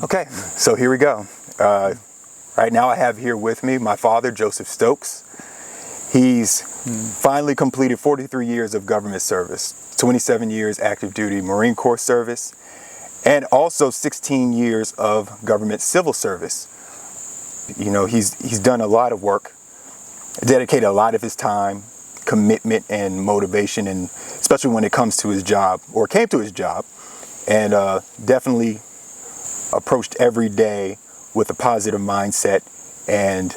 Okay, so here we go. Right now I have here with me my father, Joseph Stokes. He's finally completed 43 years of government service, 27 years active duty Marine Corps service, and also 16 years of government civil service. You know, he's done a lot of work, dedicated a lot of his time, commitment and motivation, and especially when it comes to his job, or came to his job, and definitely approached every day with a positive mindset and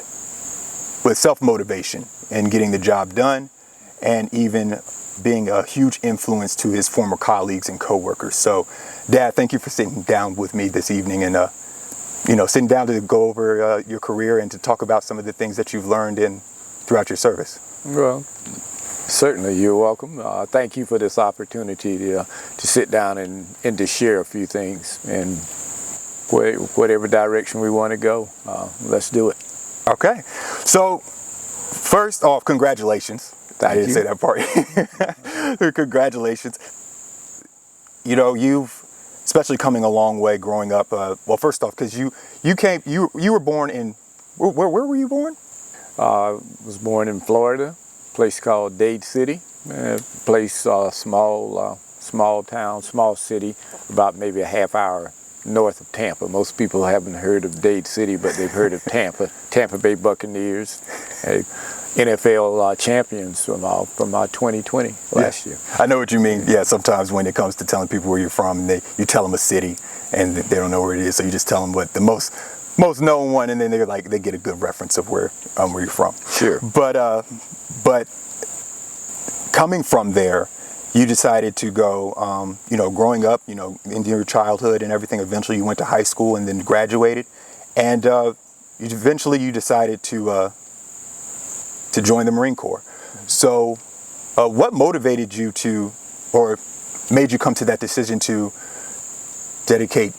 with self-motivation and getting the job done, and even being a huge influence to his former colleagues and co-workers. So, Dad, thank you for sitting down with me this evening and sitting down to go over your career and to talk about some of the things that you've learned throughout your service. Well, certainly, you're welcome. Thank you for this opportunity to sit down and to share a few things, and whatever direction we want to go, let's do it. Okay. So, first off, congratulations. Thank you. I didn't say that part. Congratulations. You know, you've especially coming a long way growing up. Well, first off, because you were born in, where were you born? I was born in Florida, a place called Dade City, small town, small city, about maybe a half hour north of Tampa. Most people haven't heard of Dade City, but they've heard of Tampa Bay Buccaneers, NFL champions from 2020 last year. I know what you mean. Yeah, sometimes when it comes to telling people where you're from, you tell them a city and they don't know where it is, so you just tell them what the most known one, and then they get a good reference of where you're from. Sure. But coming from there, you decided to go, growing up, into your childhood and everything. Eventually, you went to high school and then graduated, and eventually you decided to join the Marine Corps. So, what motivated you to, or made you come to that decision to dedicate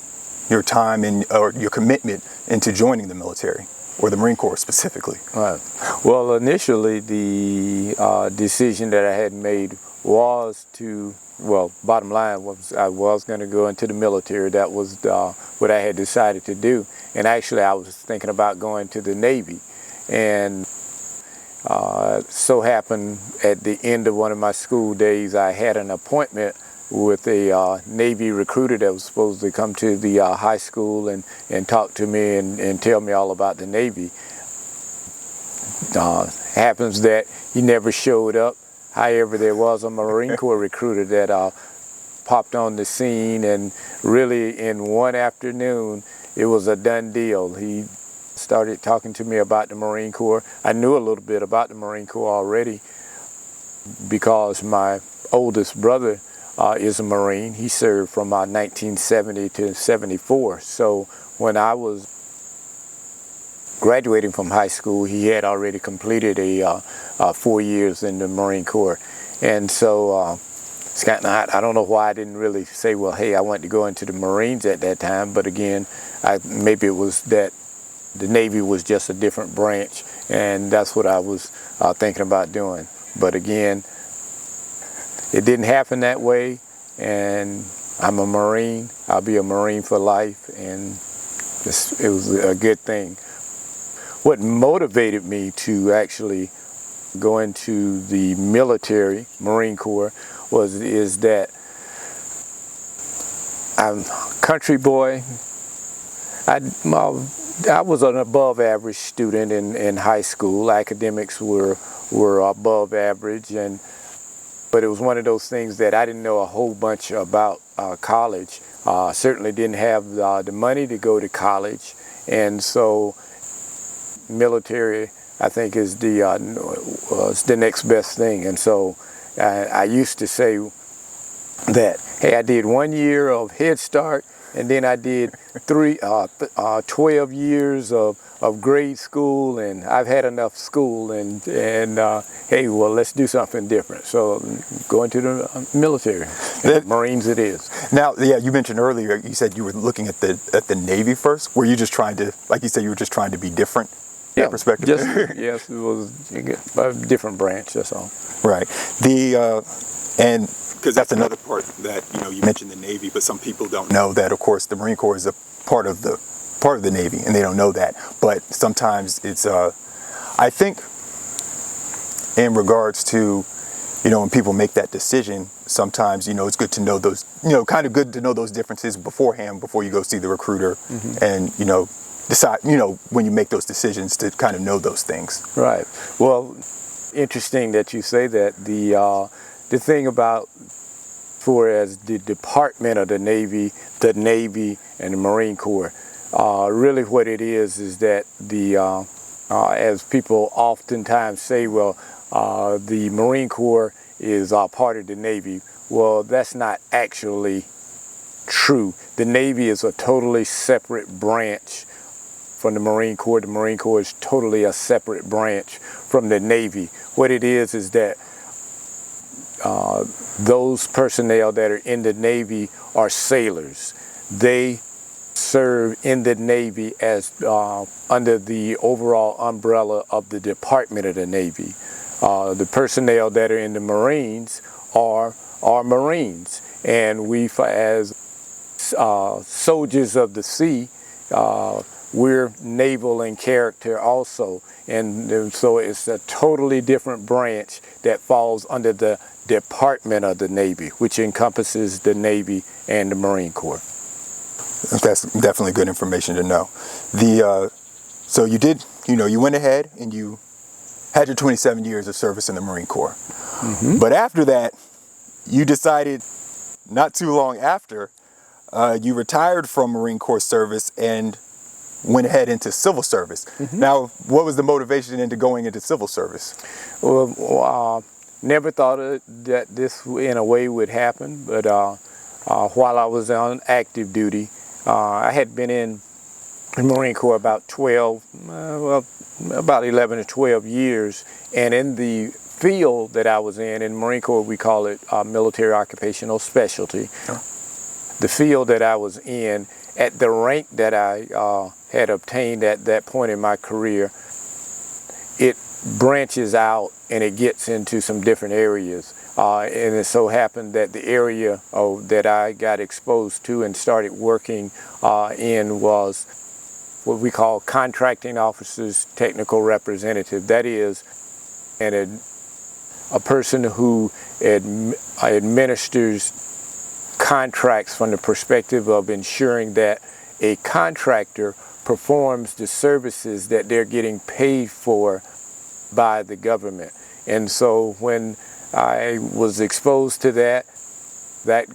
your time or your commitment into joining the military, or the Marine Corps specifically? Right. Well, initially, the decision that I had made was bottom line was I was going to go into the military. That was what I had decided to do. And actually, I was thinking about going to the Navy. And so happened at the end of one of my school days, I had an appointment with a Navy recruiter that was supposed to come to the high school and talk to me and tell me all about the Navy. Happens that he never showed up. However, there was a Marine Corps recruiter that popped on the scene, and really in one afternoon, it was a done deal. He started talking to me about the Marine Corps. I knew a little bit about the Marine Corps already because my oldest brother is a Marine. He served from 1970 to 74. So when I was graduating from high school, he had already completed 4 years in the Marine Corps. And so it's kind of, I don't know why I didn't really say, well, hey, I want to go into the Marines at that time. But again, maybe it was that the Navy was just a different branch, and that's what I was thinking about doing. But again, it didn't happen that way, and I'm a Marine. I'll be a Marine for life, and it was a good thing. What motivated me to actually go into the military, Marine Corps, is that I'm a country boy. I was an above average student in high school. Academics were above average, but it was one of those things that I didn't know a whole bunch about college. Certainly didn't have the money to go to college, and so military, I think, is the next best thing. And so I used to say that, hey, I did 1 year of Head Start, and then I did 12 years of grade school, and I've had enough school, and hey, well, let's do something different. So going to the military, Marines it is. Now, yeah, you mentioned earlier, you said you were looking at the Navy first. Were you just trying to, like you said, you were just trying to be different? Yeah, perspective. Yes, it was a different branch. That's all. Right. And because that's another part that you mentioned the Navy, but some people don't know that, of course, the Marine Corps is part of the Navy, and they don't know that. But sometimes it's I think in regards to, when people make that decision, sometimes, it's good to know those, kind of good to know those differences beforehand before you go see the recruiter, and, decide, when you make those decisions, to kind of know those things. Right. Well, interesting that you say that. The thing about, for as the Department of the Navy and the Marine Corps, really what it is that as people oftentimes say, well, the Marine Corps is part of the Navy. Well, that's not actually true. The Navy is a totally separate branch from the Marine Corps. The Marine Corps is totally a separate branch from the Navy. What it is that those personnel that are in the Navy are sailors. They serve in the Navy as under the overall umbrella of the Department of the Navy. The personnel that are in the Marines are Marines, and we, as soldiers of the sea, we're naval in character also, and so it's a totally different branch that falls under the Department of the Navy, which encompasses the Navy and the Marine Corps. That's definitely good information to know. So you did, you went ahead and you had your 27 years of service in the Marine Corps. But after that, you decided, not too long after, you retired from Marine Corps service and went ahead into civil service. Now, what was the motivation into going into civil service? Well, never thought that this in a way would happen, but while I was on active duty, I had been in the Marine Corps about 11 or 12 years, and in the field that I was in Marine Corps, we call it military occupational specialty. The field that I was in, at the rank that I had obtained at that point in my career, it branches out and it gets into some different areas. And it so happened that the area that I got exposed to and started working in was what we call contracting officers, technical representative. That is a person who administers contracts from the perspective of ensuring that a contractor performs the services that they're getting paid for by the government. And so when I was exposed to that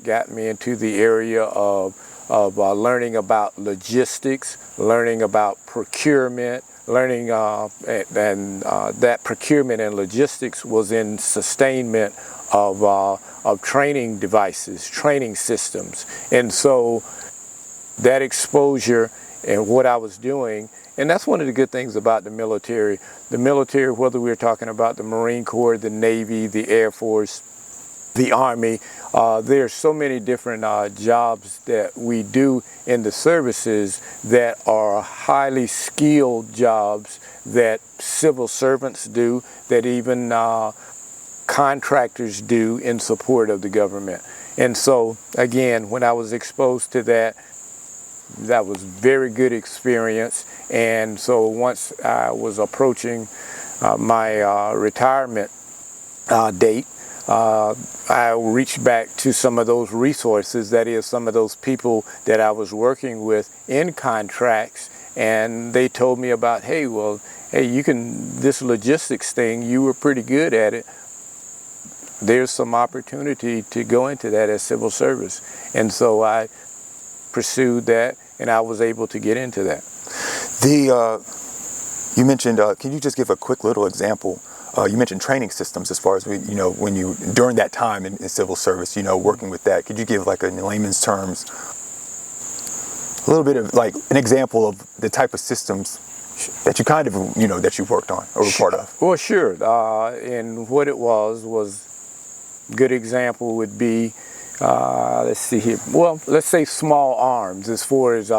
got me into the area of learning about logistics, learning about procurement, learning that procurement and logistics was in sustainment of training devices, training systems. And so that exposure and what I was doing, and that's one of the good things about the military. The military, whether we're talking about the Marine Corps, the Navy, the Air Force, the Army, there's so many different jobs that we do in the services that are highly skilled jobs that civil servants do, that even contractors do in support of the government. And so, again, when I was exposed to that was very good experience. And so once I was approaching my retirement date, I reached back to some of those resources, that is, some of those people that I was working with in contracts, and they told me about, hey, this logistics thing, you were pretty good at it. There's some opportunity to go into that as civil service. And so I pursued that, and I was able to get into that. You mentioned, can you just give a quick little example? You mentioned training systems as far as, when you, during that time in civil service, working with that. Could you give, like, in layman's terms, a little bit of, like, an example of the type of systems that you kind of, that you worked on or were part of? Well, sure. And what it was good example would be, let's see here. Well, let's say small arms, as far as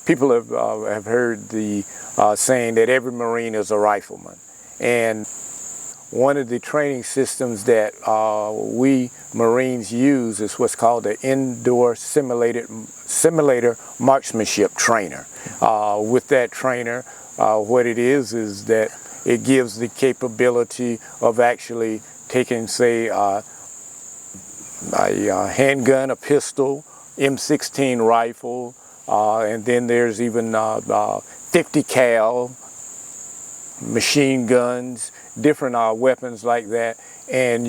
people have heard the saying that every Marine is a rifleman. And one of the training systems that we Marines use is what's called the Indoor Simulator Marksmanship Trainer. With that trainer, what it is that it gives the capability of actually taking, say, a handgun, a pistol, M16 rifle, and then there's even 50 cal machine guns, different weapons like that. And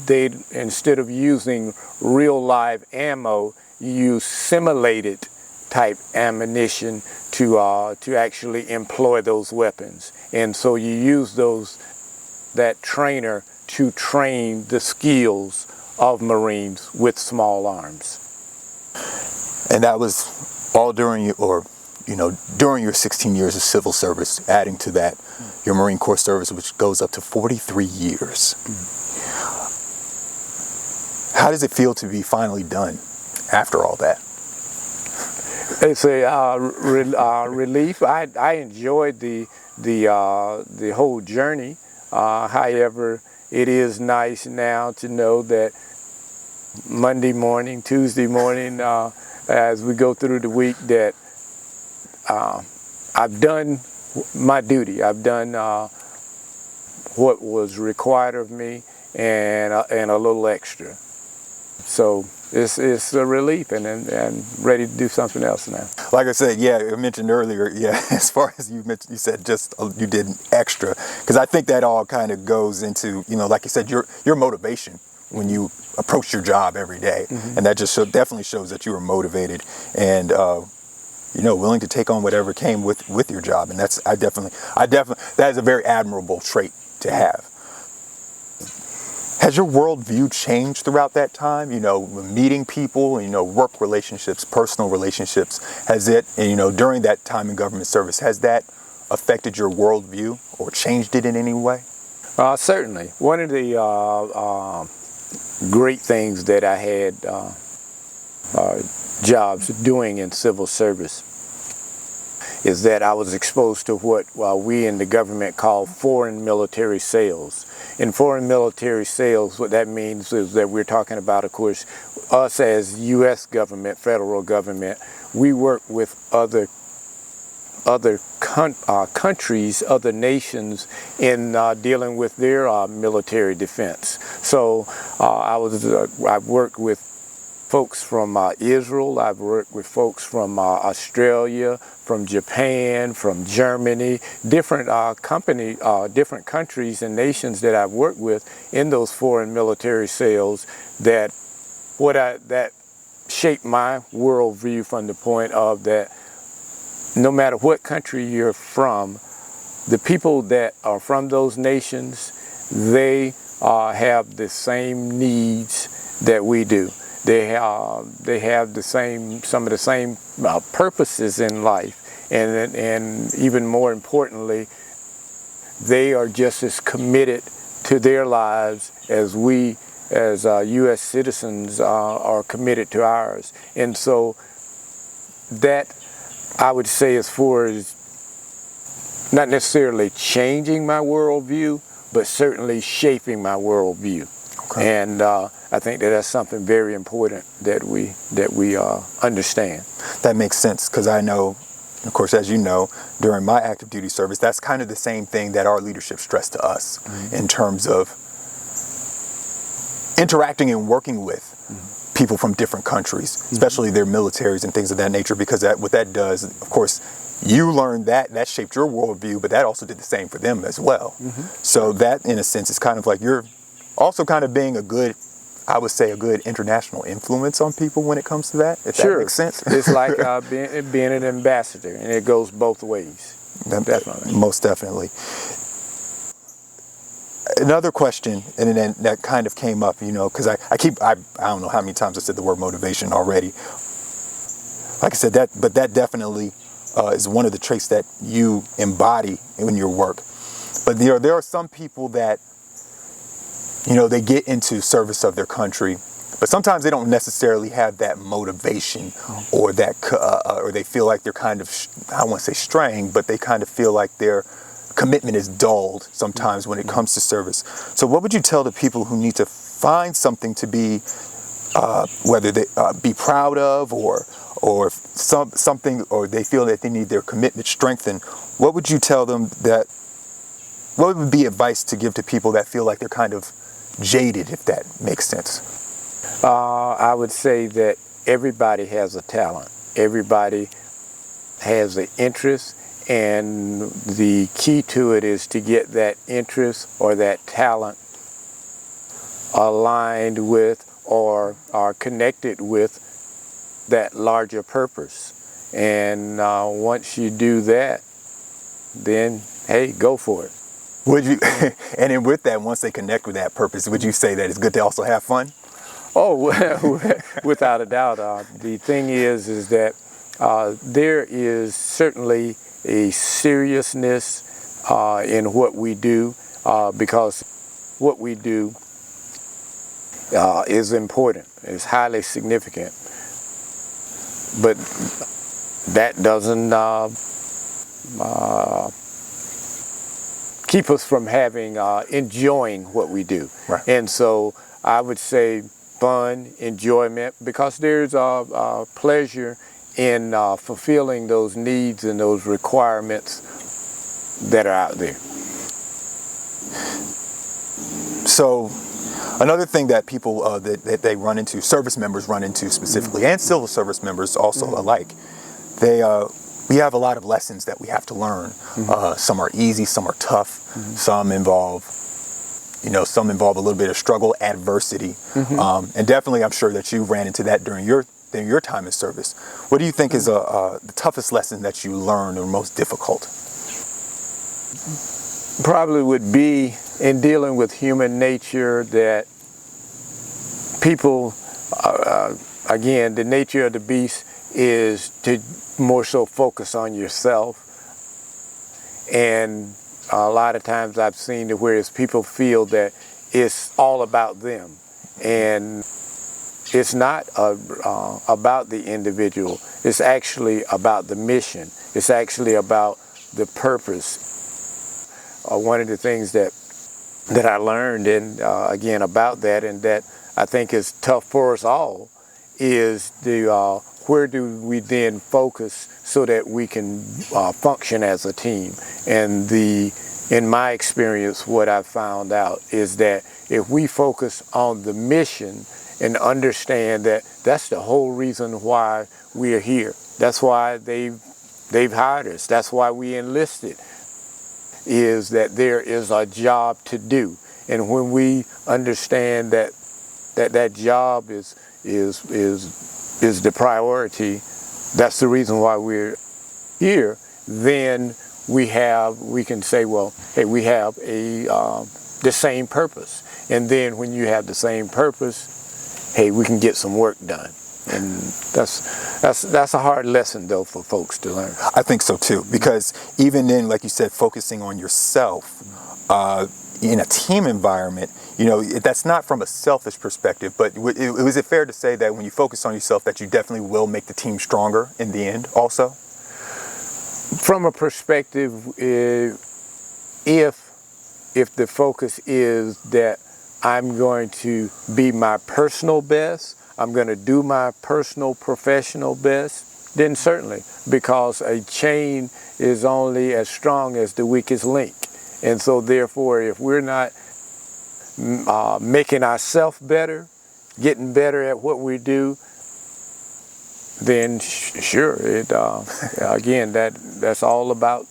they instead of using real live ammo, you use simulated type ammunition to actually employ those weapons. And so you use that trainer to train the skills of Marines with small arms. And that was all during your 16 years of civil service, adding to that your Marine Corps service, which goes up to 43 years. How does it feel to be finally done after all that? It's a relief. I enjoyed the whole journey. However, it is nice now to know that Monday morning, Tuesday morning, as we go through the week, that I've done my duty. I've done what was required of me and a little extra. So it's a relief and ready to do something else now. Like I said, I mentioned earlier, as far as you said just you did extra, because I think that all kind of goes into, like you said, your motivation when you approach your job every day. And that just definitely shows that you were motivated and willing to take on whatever came with your job. And that is a very admirable trait to have. Has your worldview changed throughout that time? Meeting people, work relationships, personal relationships. Has it, during that time in government service, has that affected your worldview or changed it in any way? Certainly. One of the great things that I had jobs doing in civil service is that I was exposed to what we in the government call foreign military sales. In foreign military sales, what that means is that we're talking about, of course, us as U.S. government, federal government, we work with other countries, other nations in dealing with their military defense. So I've worked with folks from Israel, I've worked with folks from Australia, from Japan, from Germany, different different countries and nations that I've worked with in those foreign military sales that shaped my worldview from the point of that no matter what country you're from, the people that are from those nations, they have the same needs that we do. They have some of the same purposes in life, and even more importantly, they are just as committed to their lives as we, as U.S. citizens, are committed to ours. And so that, I would say, as far as not necessarily changing my worldview, but certainly shaping my worldview. Okay. And I think that's something very important that we understand. That makes sense, because I know, of course, as you know, during my active duty service, that's kind of the same thing that our leadership stressed to us in terms of interacting and working with people from different countries, especially their militaries and things of that nature, because what that does, of course, you learned that shaped your worldview, but that also did the same for them as well. So that, in a sense, is kind of like you're also kind of being a good international influence on people when it comes to that, if that makes sense. It's like being an ambassador, and it goes both ways. Definitely. Most definitely. Another question, and then that kind of came up, because I don't know how many times I said the word motivation already. Like I said, that definitely is one of the traits that you embody in your work. But there are some people that, they get into service of their country, but sometimes they don't necessarily have that motivation, or that, or they feel like they're kind of, I won't say straying, but they kind of feel like they're commitment is dulled sometimes when it comes to service. So what would you tell the people who need to find something to be, whether they be proud of, or something, or they feel that they need their commitment strengthened? What would you tell them what would be advice to give to people that feel like they're kind of jaded, if that makes sense? I would say that everybody has a talent. Everybody has an interest, and the key to it is to get that interest or that talent aligned with or are connected with that larger purpose. And once you do that, then hey, go for it. Would you, and then with that, once they connect with that purpose, would you say that it's good to also have fun? Oh, without a doubt. The thing is that there is certainly a seriousness in what we do, because what we do is important, is highly significant. But that doesn't keep us from enjoying what we do. Right. And so I would say fun, enjoyment, because there's a pleasure in fulfilling those needs and those requirements that are out there. So another thing that people that they run into, service members run into specifically, and civil service members also alike, we have a lot of lessons that we have to learn. Some are easy, some are tough, some involve a little bit of struggle, adversity, and definitely I'm sure that you ran into that during your time in service. What do you think is the toughest lesson that you learned or most difficult? Probably would be in dealing with human nature, that people, again, the nature of the beast is to more so focus on yourself. And a lot of times I've seen it whereas people feel that it's all about them. And it's not about the individual. It's actually about the mission. It's actually about the purpose. One of the things that I learned, and again about that, and that I think is tough for us all, is where do we then focus so that we can function as a team. And in my experience, what I've found out is that if we focus on the mission and understand that that's the whole reason why we're here, that's why they've hired us, that's why we enlisted, is that there is a job to do. And when we understand that job is the priority, that's the reason why we're here, then we can say, well, hey, we have the same purpose. And then when you have the same purpose, hey, we can get some work done. And that's a hard lesson, though, for folks to learn. I think so too, because even then, like you said, focusing on yourself in a team environment, that's not from a selfish perspective, but is it fair to say that when you focus on yourself that you definitely will make the team stronger in the end also? From a perspective, if the focus is that I'm going to be my personal best, I'm going to do my personal professional best, then certainly, because a chain is only as strong as the weakest link. And so therefore, if we're not making ourselves better, getting better at what we do, then sure, again, that's all about,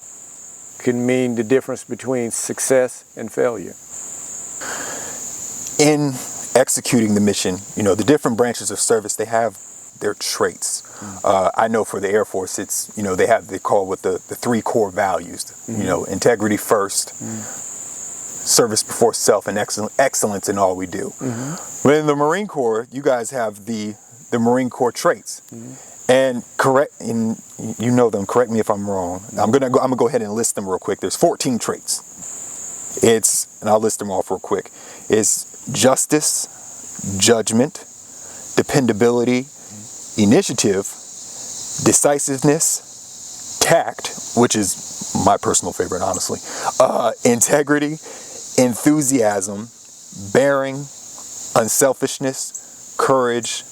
can mean the difference between success and failure. In executing the mission, the different branches of service, they have their traits. I know for the Air Force, it's, they call what the 3 core values, integrity first, service before self, and excellence in all we do. But in the Marine Corps, you guys have the Marine Corps traits. And you know them, correct me if I'm wrong. I'm gonna go ahead and list them real quick. There's 14 traits. And I'll list them off real quick. It's justice, judgment, dependability, initiative, decisiveness, tact, which is my personal favorite, honestly. Integrity, enthusiasm, bearing, unselfishness, courage,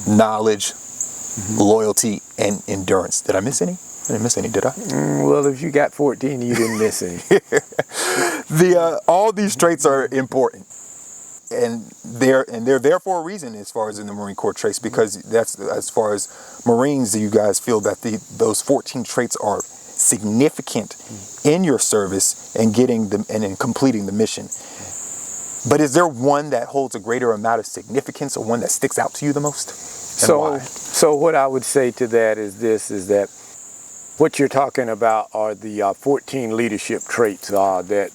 knowledge, loyalty, and endurance. Did I miss any? I didn't miss any, did I? Well, if you got 14, you didn't miss any. All these traits are important, and they're there for a reason as far as in the Marine Corps traits, because that's as far as Marines, you guys feel that those 14 traits are significant in your service and getting them and in completing the mission. But is there one that holds a greater amount of significance, or one that sticks out to you the most? And why? So what I would say to that is this: is that what you're talking about are the 14 leadership traits that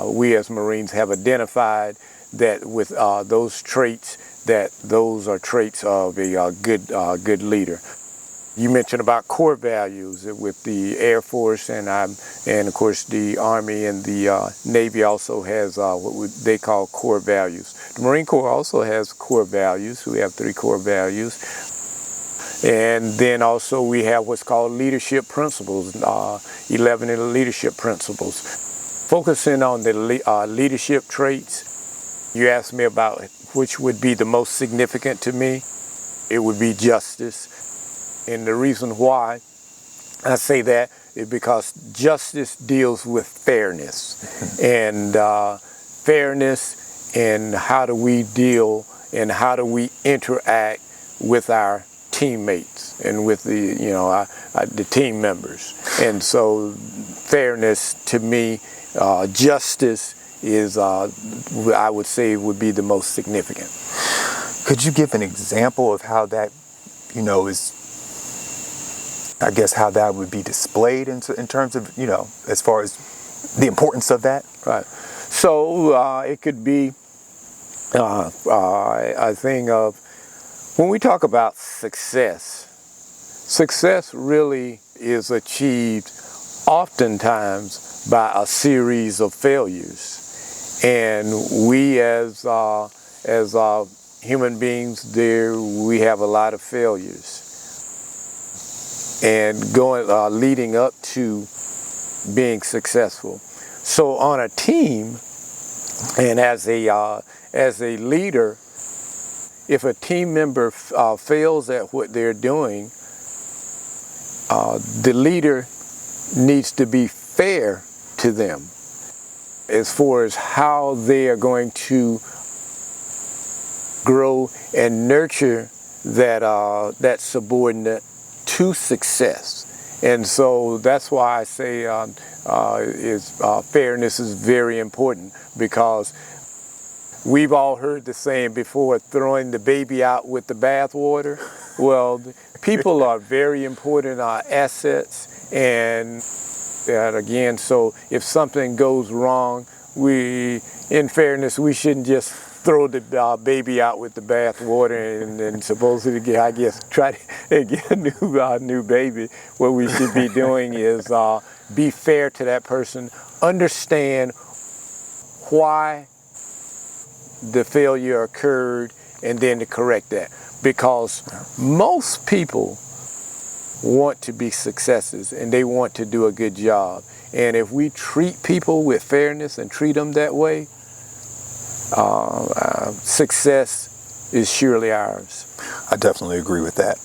we as Marines have identified, that with those traits, that those are traits of a good leader. You mentioned about core values with the Air Force, and of course the Army and the Navy also has what they call core values. The Marine Corps also has core values. We have 3 core values. And then also we have what's called leadership principles, 11 leadership principles. Focusing on the leadership traits, you asked me about which would be the most significant to me. It would be justice. And the reason why I say that is because justice deals with fairness. And fairness, and how do we deal and how do we interact with our teammates and with the team members. And so fairness, to me, justice is, I would say, would be the most significant. Could you give an example of how that, is, I guess, how that would be displayed in terms of, as far as the importance of that? Right. So it could be a thing of, when we talk about success, success really is achieved oftentimes by a series of failures. And we as human beings, we have a lot of failures. And leading up to being successful. So on a team, and as a leader, if a team member fails at what they're doing, the leader needs to be fair to them as far as how they are going to grow and nurture that subordinate to success. And so that's why I say fairness is very important, because we've all heard the saying before, throwing the baby out with the bathwater. Well, people are very important assets, and again, so if something goes wrong, in fairness, we shouldn't just throw the baby out with the bathwater and supposedly, I guess, try to get a new baby. What we should be doing is be fair to that person, understand why the failure occurred, and then to correct that. Because most people want to be successes and they want to do a good job. And if we treat people with fairness and treat them that way, success is surely ours. I definitely agree with that.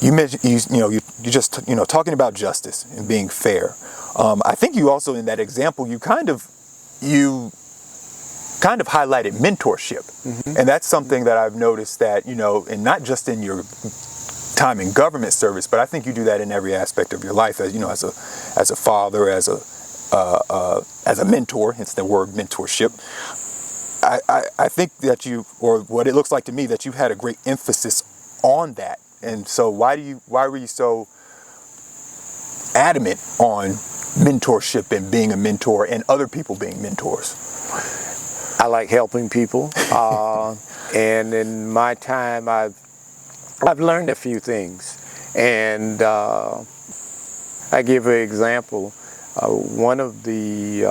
You mentioned, you just, talking about justice and being fair. I think you also, in that example, you kind of highlighted mentorship. Mm-hmm. And that's something that I've noticed that, and not just in your time in government service, but I think you do that in every aspect of your life, as a father, as a mentor, hence the word mentorship. I think that or what it looks like to me, that you've had a great emphasis on that. And so why were you so adamant on mentorship and being a mentor and other people being mentors? I like helping people, and in my time, I've learned a few things. And I give an example. One of the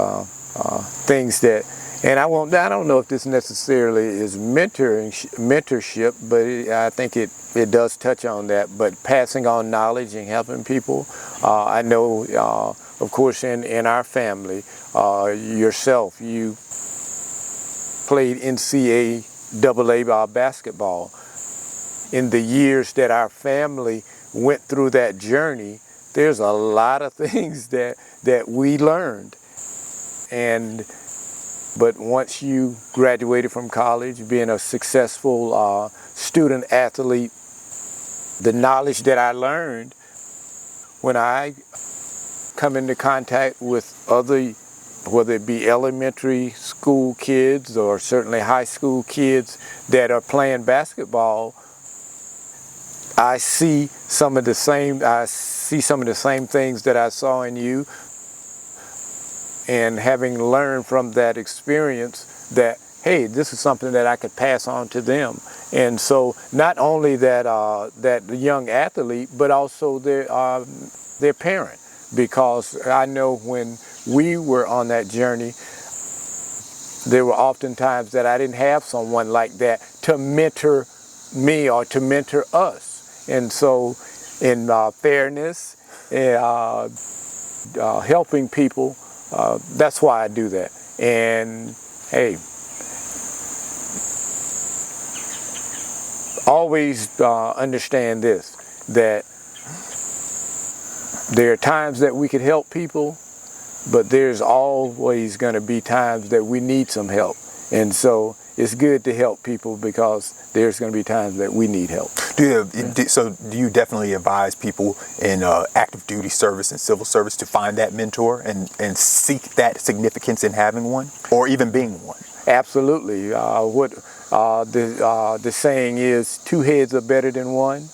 things that, And I don't know if this necessarily is mentorship, but I think it does touch on that. But passing on knowledge and helping people. I know, of course, in our family, yourself, you played NCAA basketball. In the years that our family went through that journey, there's a lot of things that we learned. But once you graduated from college, being a successful student athlete, the knowledge that I learned when I come into contact with other, whether it be elementary school kids or certainly high school kids that are playing basketball, I see some of the same things that I saw in you. And having learned from that experience that, hey, this is something that I could pass on to them. And so not only that young athlete, but also their parent. Because I know when we were on that journey, there were often times that I didn't have someone like that to mentor me or to mentor us. And so in fairness, helping people, that's why I do that. And hey, always understand this, that there are times that we could help people, but there's always going to be times that we need some help. And so it's good to help people because there's going to be times that we need help. So do you definitely advise people in active duty service and civil service to find that mentor and seek that significance in having one or even being one? Absolutely. What the saying is, 2 heads are better than one.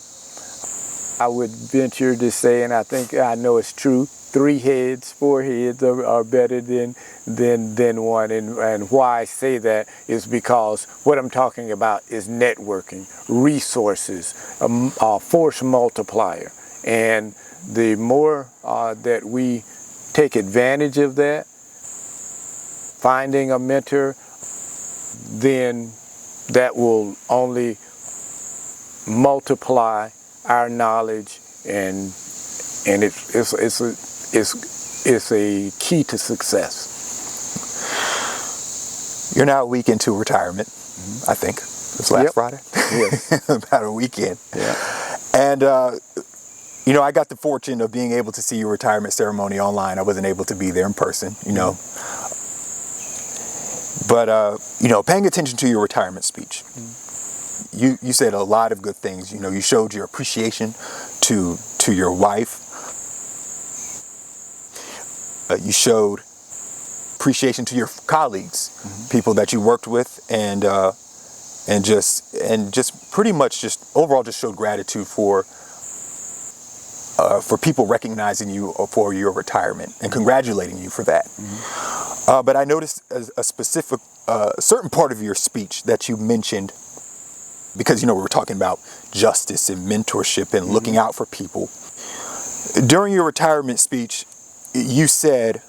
I would venture to say, and I know it's true, 3 heads, 4 heads are better than one. And why I say that is because what I'm talking about is networking, resources, force multiplier. And the more that we take advantage of that, finding a mentor, then that will only multiply our knowledge, and it's a key to success. You're now a week into retirement, I think. It was last Friday? Yes. About a weekend. Yeah. And, I got the fortune of being able to see your retirement ceremony online. I wasn't able to be there in person, But, paying attention to your retirement speech, you said a lot of good things. You showed your appreciation to your wife. You showed appreciation to your colleagues, people that you worked with, and just pretty much just overall just showed gratitude for people recognizing you for your retirement and congratulating you for that. But I noticed a specific certain part of your speech that you mentioned, because we were talking about justice and mentorship and looking out for people. During your retirement speech, you said,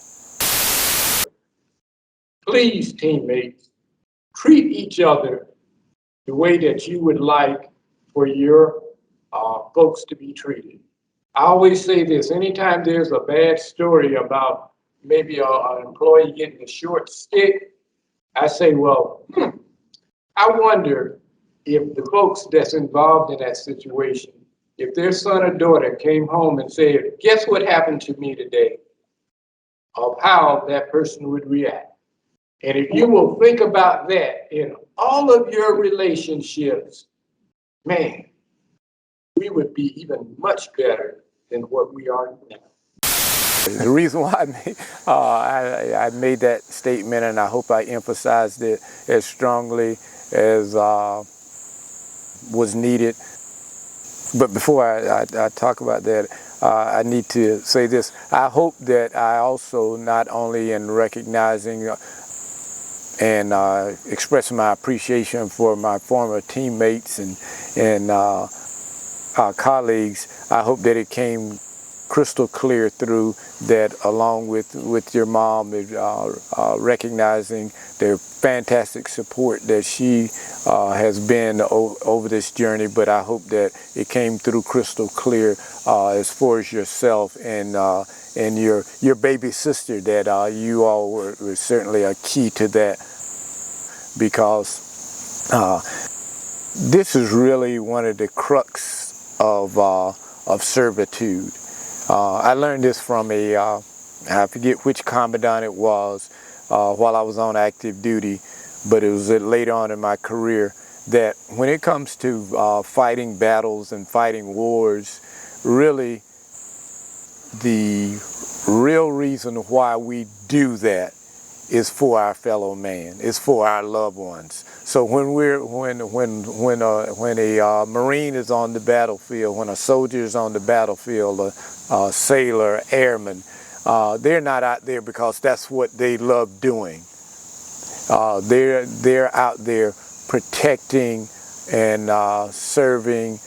"Please, teammates, treat each other the way that you would like for your folks to be treated." I always say this: anytime there's a bad story about maybe an employee getting a short stick, I say, well, I wonder if the folks that's involved in that situation, if their son or daughter came home and said, "Guess what happened to me today?" of how that person would react. And if you will think about that in all of your relationships, man, we would be even much better than what we are now. The reason why I made that statement, and I hope I emphasized it as strongly as was needed. But before I talk about that, I need to say this. I hope that I also, not only in recognizing and expressing my appreciation for my former teammates and colleagues, I hope that it came crystal clear through that, along with your mom, recognizing the fantastic support that she has been over this journey. But I hope that it came through crystal clear as far as yourself and your baby sister, that you all were certainly a key to that, because this is really one of the crux of servitude. I learned this from I forget which commandant it was while I was on active duty, but it was later on in my career, that when it comes to fighting battles and fighting wars, really the real reason why we do that is for our fellow man, is for our loved ones. So when a Marine is on the battlefield, when a soldier is on the battlefield, a sailor, airman, they're not out there because that's what they love doing. They're out there protecting and serving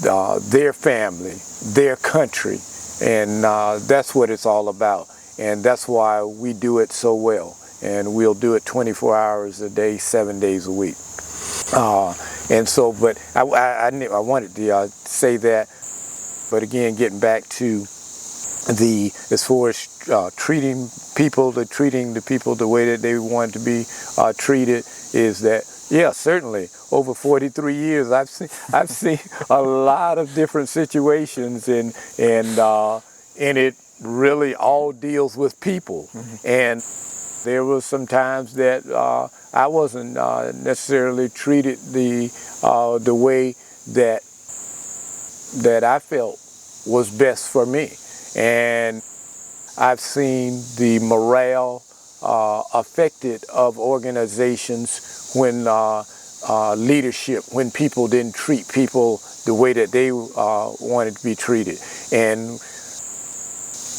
their family, their country, and that's what it's all about. And that's why we do it so well. And we'll do it 24 hours a day, 7 days a week. And so, but I wanted to say that. But again, getting back to as far as treating the people the way that they want to be treated, is that, yeah, certainly over 43 years, I've seen a lot of different situations, and it really all deals with people. Mm-hmm. And there was some times that I wasn't necessarily treated the way that I felt was best for me. And I've seen the morale affected of organizations when leadership, when people didn't treat people the way that they wanted to be treated. And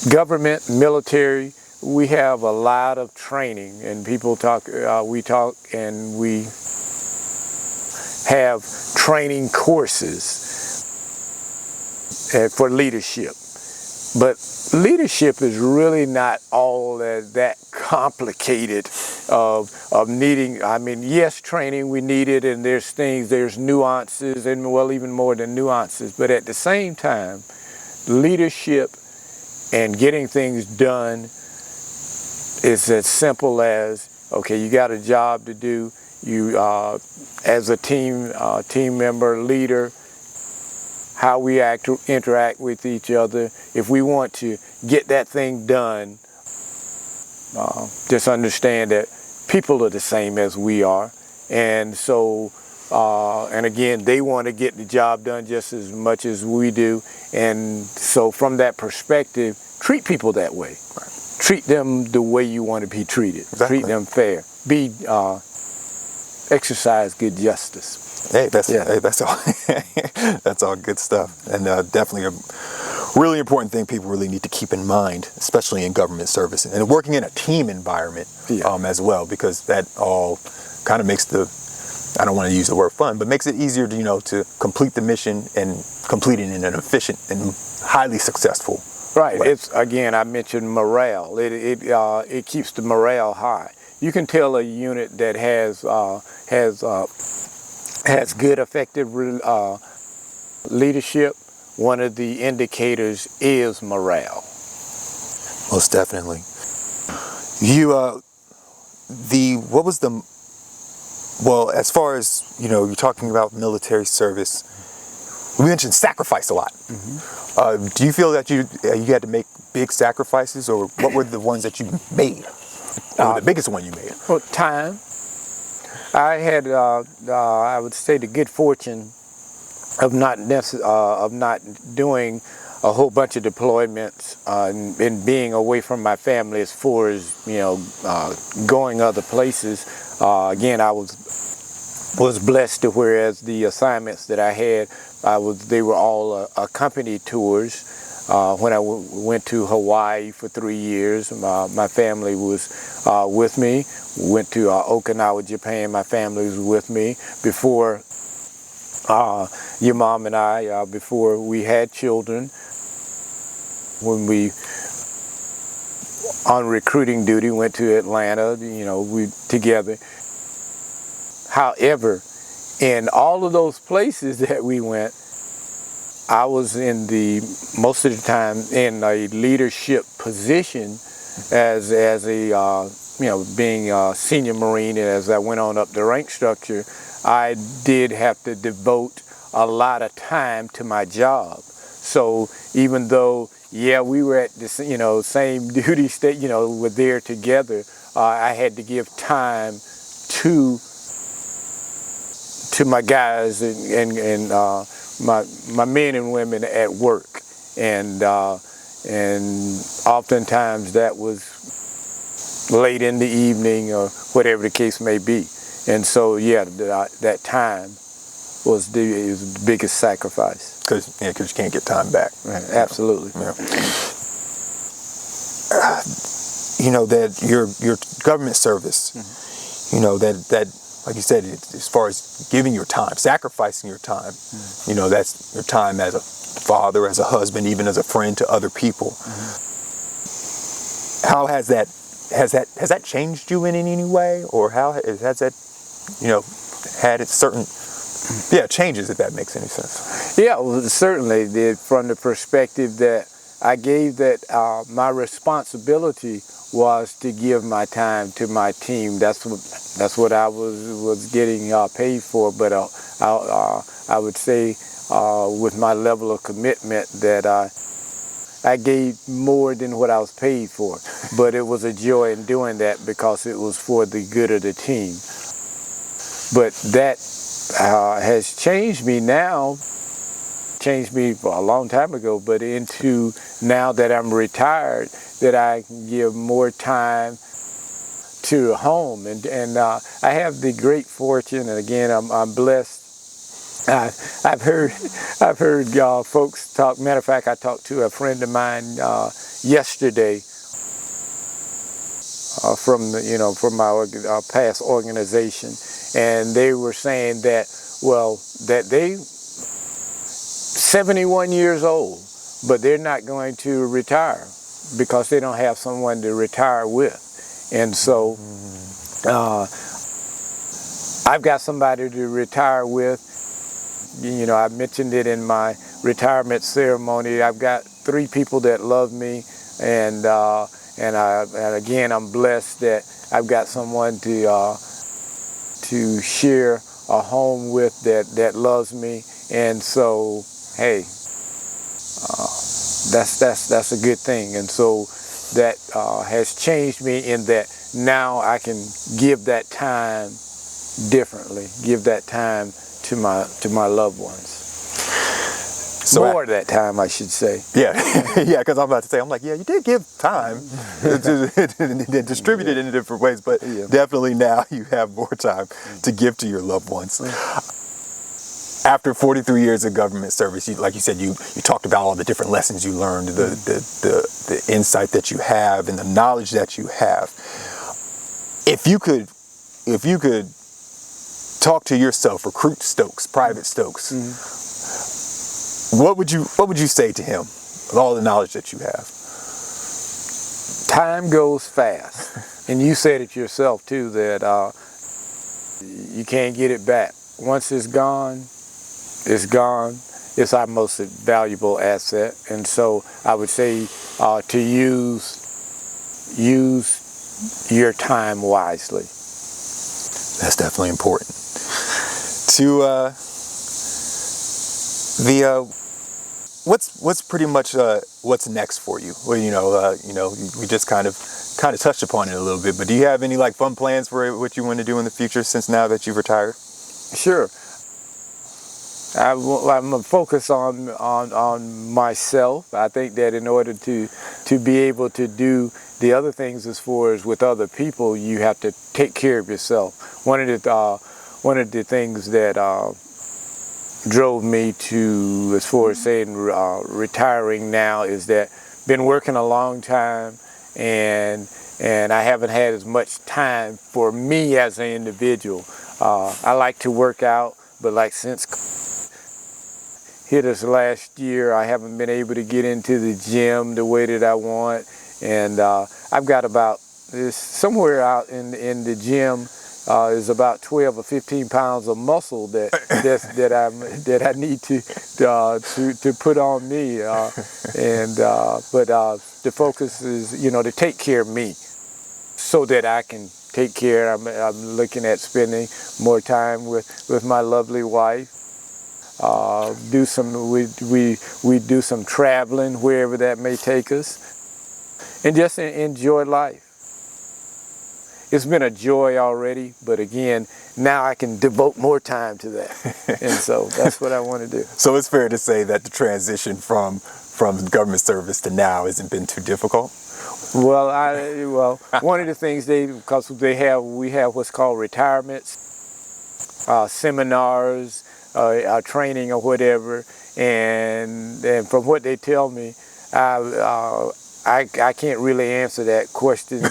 government, military, we have a lot of training, and people talk, we talk, and we have training courses for leadership. But leadership is really not all that complicated of needing. I mean, yes, training, we need it, and there's nuances, and well, even more than nuances. But at the same time, leadership and getting things done is as simple as, okay, you got a job to do. You, as a team member, leader, how we interact with each other. If we want to get that thing done, just understand that people are the same as we are. And so, and again, they want to get the job done just as much as we do. And so from that perspective, treat people that way. Right. Treat them the way you want to be treated. Exactly. Treat them fair. Exercise good justice. Hey, that's all. That's all good stuff, and definitely a really important thing people really need to keep in mind, especially in government service and working in a team environment as well, because that all kind of makes I don't want to use the word fun, but makes it easier to to complete the mission and complete it in an efficient and highly successful way. It's, again, I mentioned morale. It keeps the morale high. You can tell a unit that has good, effective leadership. One of the indicators is morale. Most definitely. Well, as far as, you're talking about military service, we mentioned sacrifice a lot. Mm-hmm. Do you feel that you had to make big sacrifices, or what were the ones that you made? The biggest one you made? Well, time. I had, I would say, the good fortune of not doing a whole bunch of deployments and being away from my family as far as going other places. Again, I was blessed to, whereas the assignments that I had, they were all accompanied tours. When I went to Hawaii for 3 years, my family was with me. Went to Okinawa, Japan, my family was with me. Before your mom and I, before we had children, When we on recruiting duty went to Atlanta, we together. However, in all of those places that we went, I was most of the time in a leadership position as a being a senior Marine, and as I went on up the rank structure, I did have to devote a lot of time to my job. So even though, we were at the same duty state, we're there together, I had to give time to my guys and my men and women at work, and oftentimes that was late in the evening or whatever the case may be. And so that time was the biggest sacrifice. Because you can't get time back. Absolutely. Yeah. That your government service, that like you said, as far as giving your time, sacrificing your time, that's your time as a father, as a husband, even as a friend to other people. How has that changed you in any way, or how has that, had its certain changes, if that makes any sense? Yeah, well, certainly did, from the perspective that I gave that my responsibility was to give my time to my team. That's what I was getting paid for. But I would say with my level of commitment that I gave more than what I was paid for. But it was a joy in doing that because it was for the good of the team. But that has changed me now. Changed me a long time ago, but into now that I'm retired, that I can give more time to home, and I have the great fortune, and again I'm blessed. I've heard folks talk. Matter of fact, I talked to a friend of mine yesterday from my past organization, and they were saying that that they 71 years old, but they're not going to retire because they don't have someone to retire with. And so I've got somebody to retire with. I mentioned it in my retirement ceremony. I've got 3 people that love me, and again, I'm blessed that I've got someone to share a home with that loves me. And so, hey, that's a good thing. And so that has changed me in that now I can give that time differently, give that time to my loved ones. So more of that time, I should say. Yeah, because I'm about to say, you did give time to distribute it in different ways, but definitely now you have more time to give to your loved ones. After 43 years of government service, like you said, you talked about all the different lessons you learned, the insight that you have, and the knowledge that you have. If you could talk to yourself, recruit Stokes, Private Stokes, what would you say to him with all the knowledge that you have? Time goes fast, and you said it yourself too, that you can't get it back. Once it's gone, it's gone. It's our most valuable asset, and so I would say to use your time wisely. That's definitely important. What's pretty much what's next for you? Well, we just kind of touched upon it a little bit, but do you have any fun plans for what you want to do in the future since now that you've retired? Sure. I'm going to focus on myself. I think that in order to be able to do the other things as far as with other people, you have to take care of yourself. One of the things that drove me to, as far as saying retiring now, is that been working a long time, and I haven't had as much time for me as an individual. I like to work out, but since hit us last year. I haven't been able to get into the gym the way that I want, and I've got about somewhere out in the gym is about 12 or 15 pounds of muscle that I need to put on me, but the focus is, you know, to take care of me so that I can take care. I'm looking at spending more time with my lovely wife. We do some traveling wherever that may take us, and just enjoy life. It's been a joy already, but again, now I can devote more time to that, and so that's what I want to do. So it's fair to say that the transition from government service to now hasn't been too difficult? Well, one of the things because we have what's called retirements, seminars, training or whatever, and from what they tell me, I can't really answer that question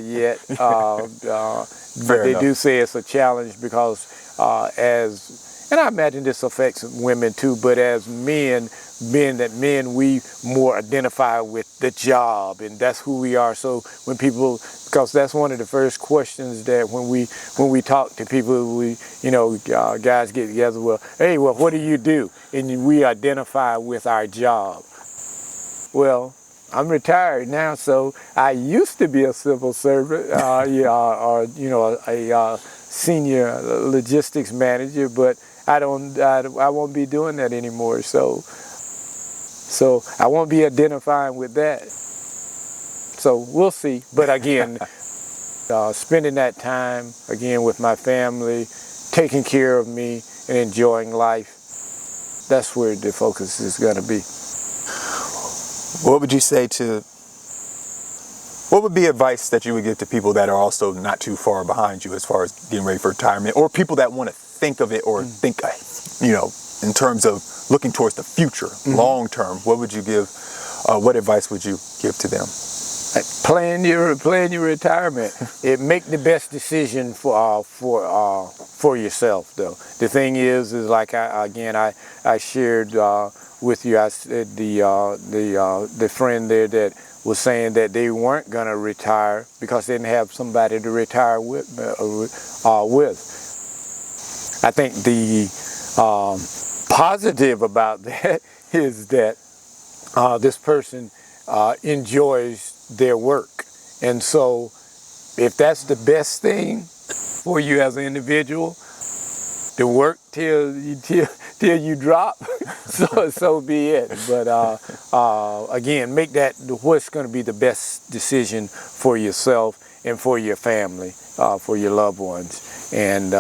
yet. But they do say it's a challenge because and I imagine this affects women too, but as men, we more identify with the job, and that's who we are. So when people, because that's one of the first questions that when we talk to people, guys get together, well, what do you do? And we identify with our job. Well, I'm retired now, so I used to be a civil servant, or a senior logistics manager, but I won't be doing that anymore. So I won't be identifying with that. So we'll see. But again, spending that time again with my family, taking care of me, and enjoying life. That's where the focus is going to be. What would you say what would be advice that you would give to people that are also not too far behind you as far as getting ready for retirement, or people that want to think of it or think, in terms of looking towards the future, long term? What would you give? What advice would you give to them? Plan your retirement. Make the best decision for yourself, though. The thing is like I shared with you. I said the friend there that was saying that they weren't going to retire because they didn't have somebody to retire with. I think the positive about that is that this person enjoys their work, and so if that's the best thing for you as an individual, to work till you drop, so be it. But again, make that what's going to be the best decision for yourself and for your family, for your loved ones, and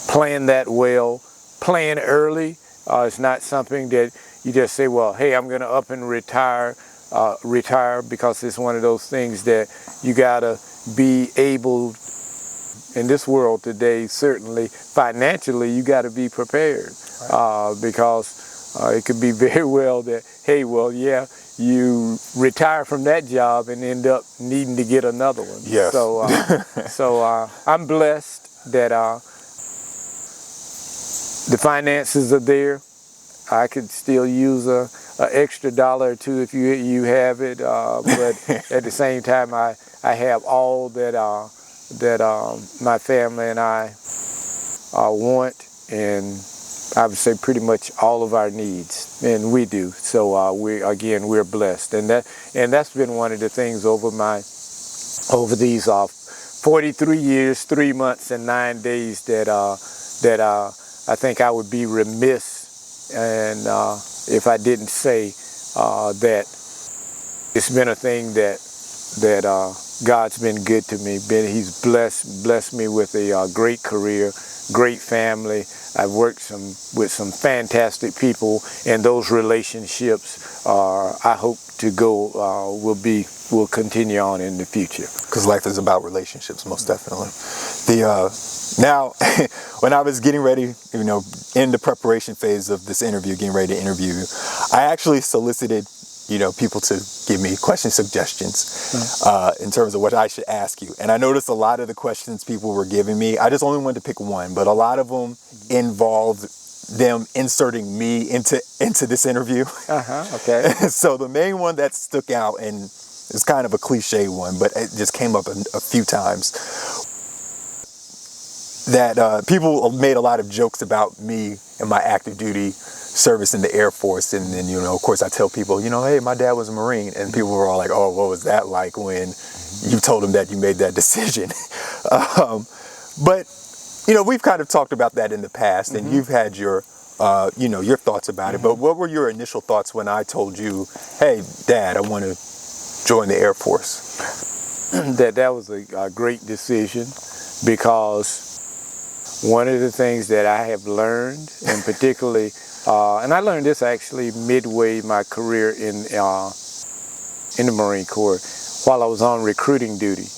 plan that well. Plan early. It's not something that you just say, well, hey, I'm going to up and retire, because it's one of those things that you got to be able, in this world today, certainly financially, you got to be prepared, because it could be very well that, hey, well, yeah, you retire from that job and end up needing to get another one. Yes. So I'm blessed that the finances are there. I could still use an extra $1 or $2 if you have it, but at the same time, I have all that my family and I want, and I would say pretty much all of our needs, and we do. So we're blessed, and that's been one of the things over these 43 years, 3 months, and 9 days that I think I would be remiss and if I didn't say that it's been a thing that God's been good to me. He's blessed me with a great career, great family. I've worked with some fantastic people, and those relationships I hope to go will continue on in the future. Because life is about relationships, most definitely. Now, when I was getting ready, in the preparation phase of this interview, getting ready to interview you, I actually solicited, people to give me question suggestions in terms of what I should ask you. And I noticed a lot of the questions people were giving me, I just only wanted to pick one, but a lot of them involved them inserting me into this interview. Okay. So the main one that stuck out, and it's kind of a cliche one, but it just came up a few times, that people made a lot of jokes about me and my active duty service in the Air Force. And then, of course, I tell people, hey, my dad was a Marine. And people were all like, oh, what was that like when you told them that you made that decision? But, we've kind of talked about that in the past, and you've had your thoughts about it. But what were your initial thoughts when I told you, hey, Dad, I want to join the Air Force? That was a great decision, because one of the things that I have learned, and particularly, and I learned this actually midway my career in the Marine Corps, while I was on recruiting duty.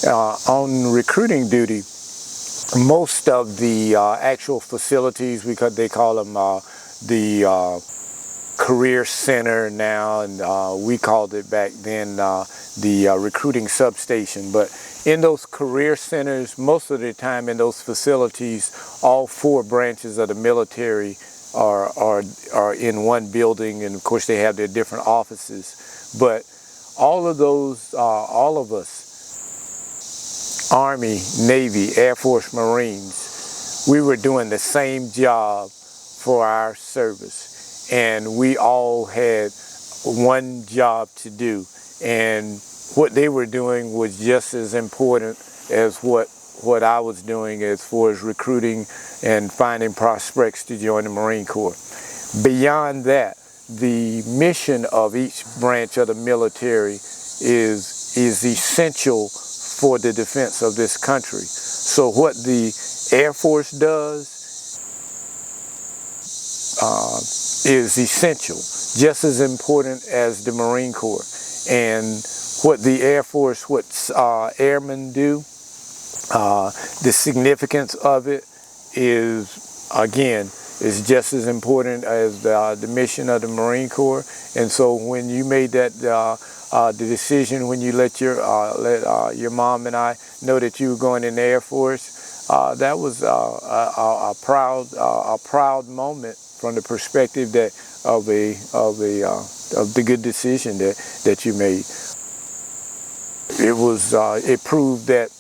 On recruiting duty, most of the actual facilities, they call them the Career Center now, and we called it back then the recruiting substation. But in those career centers, most of the time in those facilities, all 4 branches of the military are in one building, and of course they have their different offices. But all of those, all of us, Army, Navy, Air Force, Marines, we were doing the same job for our service, and we all had one job to do, and what they were doing was just as important as what I was doing as far as recruiting and finding prospects to join the Marine Corps. Beyond that, the mission of each branch of the military is essential for the defense of this country. So what the Air Force does is essential, just as important as the Marine Corps. And what the Air Force, what airmen do, the significance of it is, again, is just as important as the mission of the Marine Corps. And so when you made that the decision, when you let your mom and I know that you were going in the Air Force, that was a proud moment from the perspective that of the good decision that you made. It proved that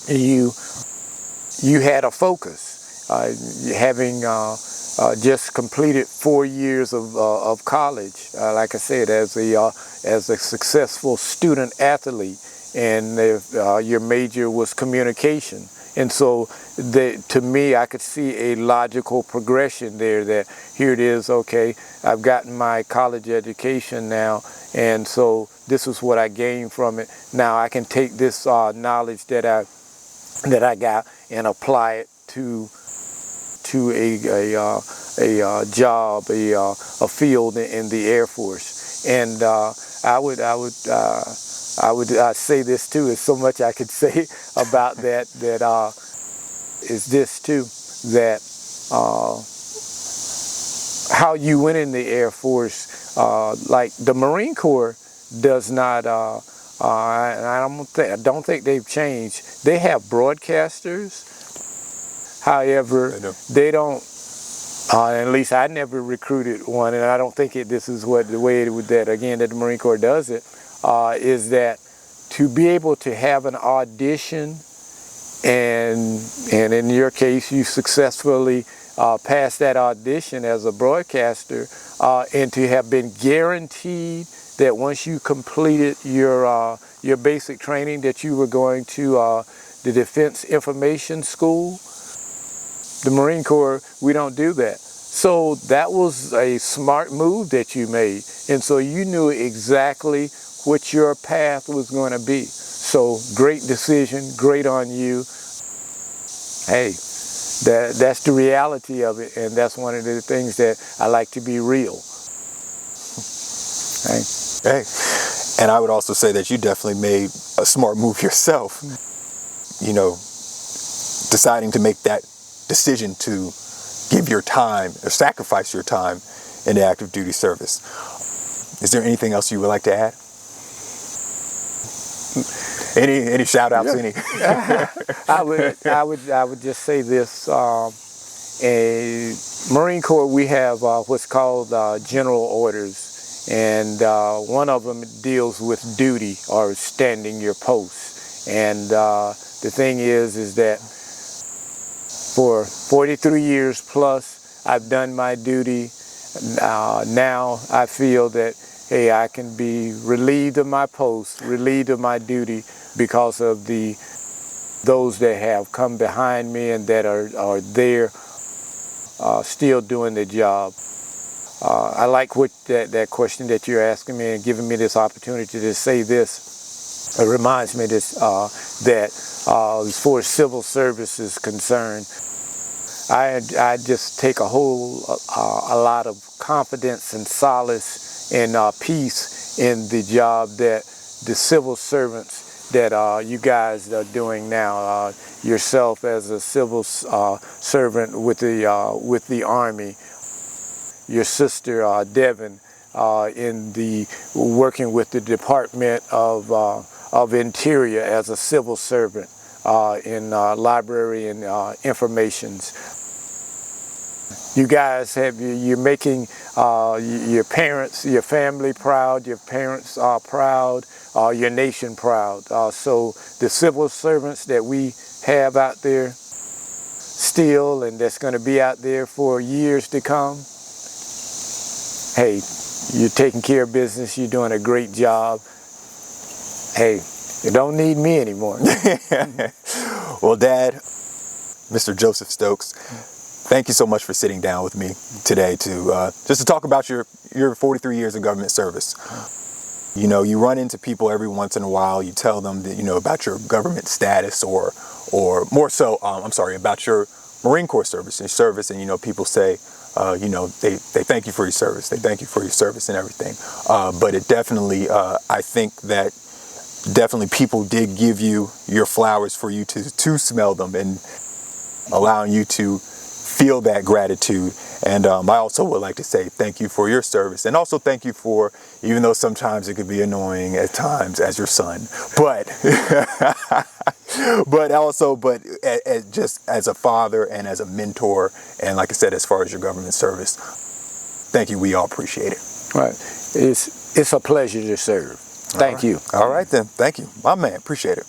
you had a focus, having just completed 4 years of college. Like I said, as a successful student athlete, and your major was communication. And so to me, I could see a logical progression there, that here it is, okay, I've gotten my college education now, and so this is what I gained from it. Now I can take this knowledge that I got and apply it to a job, a field in the Air Force. And I would say this too. There's so much I could say about that. Is this too, that how you went in the Air Force, like the Marine Corps does not. I don't think they've changed. They have broadcasters. However, they don't. At least I never recruited one, and I don't think this is the way that the Marine Corps does it. Is that to be able to have an audition, and in your case you successfully passed that audition as a broadcaster, and to have been guaranteed that once you completed your basic training that you were going to the Defense Information School. The Marine Corps, we don't do that. So that was a smart move that you made, and so you knew exactly what your path was going to be. So great decision, great on you. Hey, that's the reality of it, and that's one of the things that I like to be real. Hey, and I would also say that you definitely made a smart move yourself. Deciding to make that decision to give your time or sacrifice your time in the active duty service. Is there anything else you would like to add? Any shout outs? Yeah. I would just say this. Marine Corps, we have what's called general orders, and one of them deals with duty or standing your post. And the thing is that for 43 years plus, I've done my duty. Now I feel that, hey, I can be relieved of my post, relieved of my duty because of those that have come behind me and that are there still doing the job. I like that question that you're asking me and giving me this opportunity to say this. It reminds me that as far as civil service is concerned, I just take a lot of confidence and solace and peace in the job that the civil servants that you guys are doing now. Yourself as a civil servant with the Army, your sister Devin in working with the Department of Interior as a civil servant in library and informations. You guys you're making your parents, your family proud, your parents are proud, your nation proud. So the civil servants that we have out there still, and that's going to be out there for years to come, hey, you're taking care of business, you're doing a great job. Hey, you don't need me anymore. Well, Dad, Mr. Joseph Stokes, thank you so much for sitting down with me today to just to talk about your 43 years of government service. You know, you run into people every once in a while. You tell them that, you know, about your government status or more so, about your Marine Corps service, and you know, people say, you know, they thank you for your service. They thank you for your service and everything. But it definitely, I think that definitely people did give you your flowers for you to smell them and allowing you to feel that gratitude. And I also would like to say thank you for your service, and also thank you for, even though sometimes it could be annoying at times as your son, but just as a father and as a mentor, and like I said, as far as your government service, thank you. We all appreciate it. Right. It's a pleasure to serve. Thank you. All right then. Thank you. My man. Appreciate it.